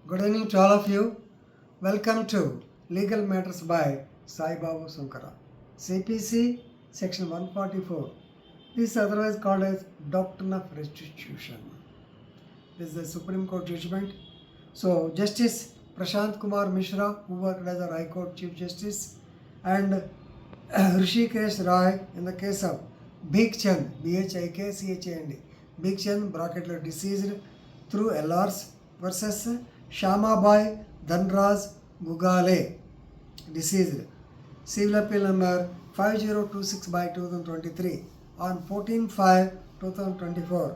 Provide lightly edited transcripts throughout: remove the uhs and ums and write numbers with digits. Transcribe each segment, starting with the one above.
Good evening to all of you. Welcome to Legal Matters by Sai Babu Sunkara. CPC Section 144. This is otherwise called as Doctrine of Restitution. This is the Supreme Court judgment. So Justice Prashant Kumar Mishra, who worked as a High Court Chief Justice, and Hrishikesh Rai in the case of Bhik Chand, BHIKCHAND, Bhik Chand bracketlo deceased through LRs versus Shamabai Dhanraj Dugale, deceased. Civil Appeal number 5026 by 2023 on 14/5/2024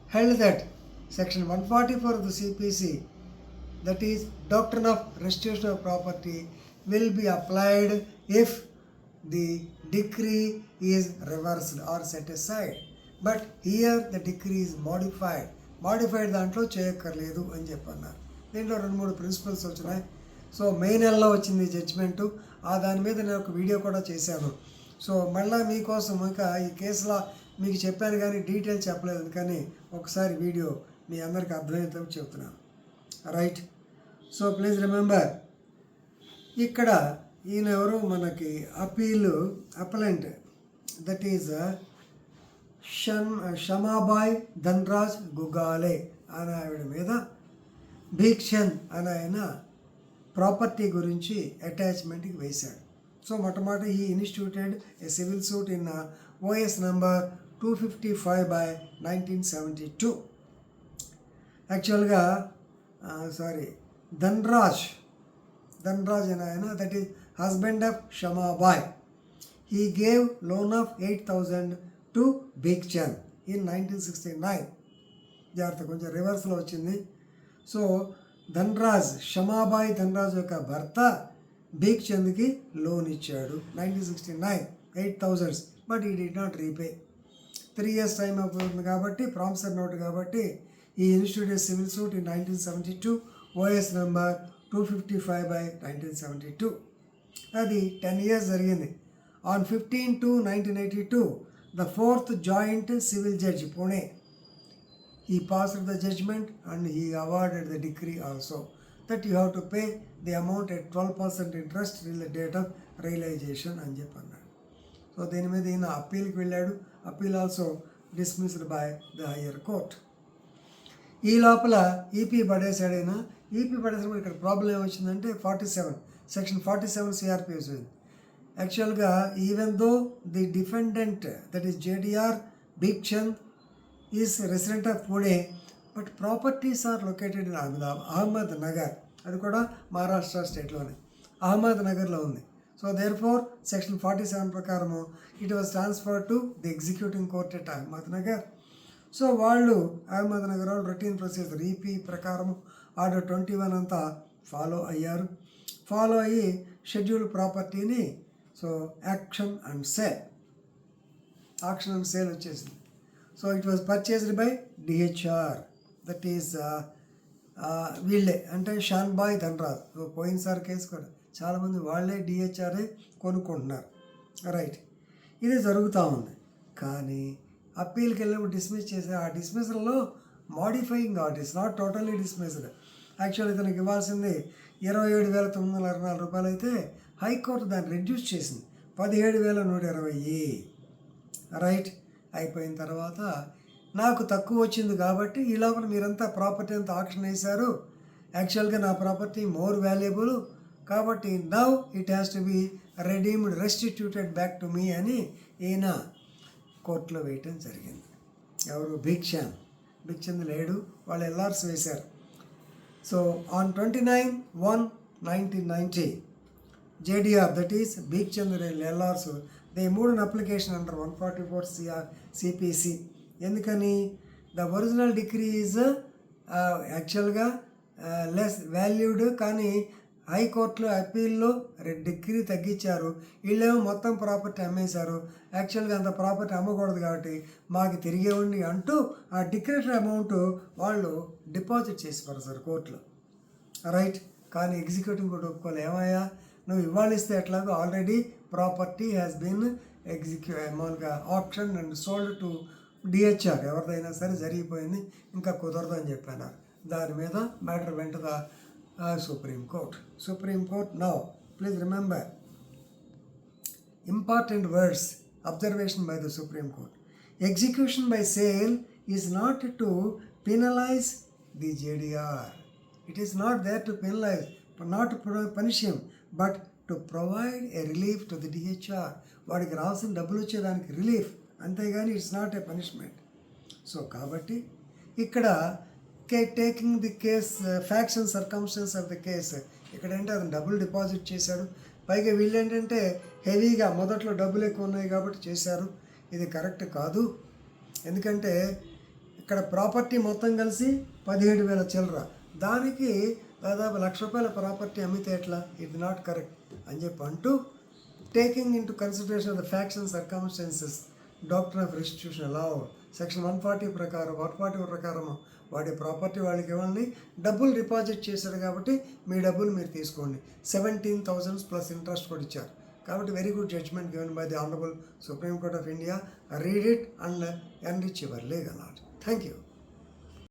held that Section 144 of the CPC, that is Doctrine of Restitution of Property, will be applied if the decree is reversed or set aside. But here the decree is modified దాంట్లో చేయక్కర్లేదు అని చెప్పన్నారు. దీంట్లో 2-3 principles వచ్చినాయి. So మే నెలలో వచ్చింది judgement. దాని మీద నేను ఒక వీడియో కూడా చేశాను. సో మళ్ళీ మీకోసం ఇంకా ఈ కేసులో మీకు చెప్పాను కానీ డీటెయిల్స్ చెప్పలేదు, కానీ ఒకసారి వీడియో మీ అందరికీ అర్థమయ్యేందుకు చెప్తున్నాను. రైట్. సో ప్లీజ్ రిమెంబర్, ఇక్కడ ఈయన ఎవరు మనకి అపలెంట్, దట్ ఈజ్ షమాబాయ్ ధన్రాజ్ గుగాలే అనే ఆవిడ మీద భీక్ చంద్ అనే ఆయన ప్రాపర్టీ గురించి అటాచ్మెంట్కి వేశాడు. సో మొట్టమొదటి ఈ instituted a civil suit in OS number 255/1972. యాక్చువల్గా ధన్రాజ్ అనే ఆయన, that is husband of Shamabai, he gave loan of 8,000 to Bhik Chand in 1969. జాగ్రత్త, కొంచెం రివర్స్లో వచ్చింది. సో షమాబాయ్ ధన్రాజ్ యొక్క భర్త Bhik Chandకి లోన్ ఇచ్చాడు 1969, 8,000, బట్ ఈ did not repay. 3 years time అవుతుంది కాబట్టి, ప్రామిసర్ నోట్ కాబట్టి ఈ ఇన్స్టిట్యూటెడ్ civil suit in 1972, OS number 255/1972. అది 10 years జరిగింది. On 15/2/1982, the 4th joint civil judge Pune, he passed the judgment and he awarded the decree also that you have to pay the amount at 12% interest till the date of realization అని చెప్పన్నాడు. So దీని మీద ఈయన అప్పీల్కి వెళ్ళాడు. Appeal also dismissed by the higher court. ఈ లోపల EP పడేసాడు. ఆయన EP పడేసినప్పుడు ఇక్కడ problem ఏమొచ్చిందంటే 47 section 47 CRP వచ్చింది. యాక్చువల్గా even though the defendant, that is JDR Bhik Chand, is resident of Pune, but properties are located in Ahmednagar. అది కూడా మహారాష్ట్ర స్టేట్లోనే అహ్మద్నగర్లో ఉంది. సో దేర్ ఫోర్ సెక్షన్ 47 ప్రకారము it was transferred to the executing court at Ahmednagar. So వాళ్ళు అహ్మద్నగర్ వాళ్ళు routine procedure EP ప్రకారం order 21 అంతా follow అయ్యి schedule ప్రాపర్టీని ఆక్షన్ అండ్ సేల్ వచ్చేసింది. So it was purchased by DHR, that is వీళ్ళే అంటే షాన్బాయ్ ధన్రాజ్. సో పోయినసారి కేసు కూడా చాలామంది వాళ్ళే DHRఏ కొనుక్కుంటున్నారు. రైట్. ఇది జరుగుతూ ఉంది. కానీ అప్పీల్కి వెళ్ళినప్పుడు డిస్మిస్ చేసే ఆ డిస్మిస్లో modifying orders, not totally dismissed. Actually ఇతనికి ఇవ్వాల్సింది 27,924 రూపాయలు అయితే హైకోర్టు దాన్ని రెడ్యూస్ చేసింది 17,120. రైట్. అయిపోయిన తర్వాత నాకు తక్కువ వచ్చింది కాబట్టి ఈ లోపల మీరంతా ప్రాపర్టీ అంతా ఆక్షన్ వేశారు, యాక్చువల్గా నా ప్రాపర్టీ మోర్ వాల్యుబుల్ కాబట్టి now it has to be redeemed, restituted back to me అని ఈయన కోర్టులో వేయటం జరిగింది. ఎవరు? Bhik Chand లేడు, వాళ్ళు LRs వేశారు. So on 29/1/1990, JDR, that is Bhik Chand LRs, they moved an application under 144 CPC. ఎందుకని? ద ఒరిజినల్ డిగ్రీ ఈజ్ యాక్చువల్గా లెస్ వాల్యూడ్, కానీ హైకోర్టులో అప్పీల్లో డిగ్రీ తగ్గించారు. వీళ్ళేమో మొత్తం ప్రాపర్టీ అమ్మేశారు. యాక్చువల్గా అంత ప్రాపర్టీ అమ్మకూడదు కాబట్టి మాకు తిరిగే ఉండి అంటూ ఆ డిక్రేటెడ్ అమౌంట్ వాళ్ళు డిపాజిట్ చేసి పడతారు కోర్టులో. రైట్. కానీ ఎగ్జిక్యూటివ్ కోర్టు ఒప్పుకోవాలి. ఏమయ్యా, నువ్వు ఇవ్వాలిస్తే ఎట్లాగో ఆల్రెడీ ప్రాపర్టీ హ్యాస్ బీన్ మామూలుగా option and sold to DHR, ఎవరిదైనా సరే జరిగిపోయింది, ఇంకా కుదరదు అని చెప్పాను. దాని మీద మ్యాటర్ వెంట the supreme court. Supreme court now please remember important words, observation by the Supreme Court. Execution by sale is not to penalize the JDR. It is not there to penalize, not to punish him, but to provide a relief to the DHR. వాడికి రావాల్సిన డబ్బులు వచ్చేదానికి relief, అంతేగాని it's not a punishment. So కాబట్టి ఇక్కడ taking the case facts and circumstance of the case, ఇక్కడ ఏంటంటే అతను డబ్బులు డిపాజిట్ చేశాడు, పైగా వీళ్ళు ఏంటంటే హెవీగా మొదట్లో డబ్బులు ఎక్కువ ఉన్నాయి కాబట్టి చేశారు. ఇది కరెక్ట్ కాదు. ఎందుకంటే ఇక్కడ ప్రాపర్టీ మొత్తం కలిసి 17,000 చిల్లర, దానికి దాదాపు ₹1,00,000 ప్రాపర్టీ అమ్మితే ఎట్లా, ఇది నాట్ కరెక్ట్ అని చెప్పి అంటూ taking in to consideration of the facts and circumstances doctrine of restitution అలా సెక్షన్ 140 ప్రకారం 141 ప్రకారం వాడి ప్రాపర్టీ వాళ్ళకి ఇవ్వండి, డబ్బులు డిపాజిట్ చేశాడు కాబట్టి మీ డబ్బులు మీరు తీసుకోండి. 17,000 ప్లస్ ఇంట్రెస్ట్ కూడా ఇచ్చారు. కాబట్టి very good judgement given by the honourable supreme court of India. Read it and enrich your legal knowledge. Thank you.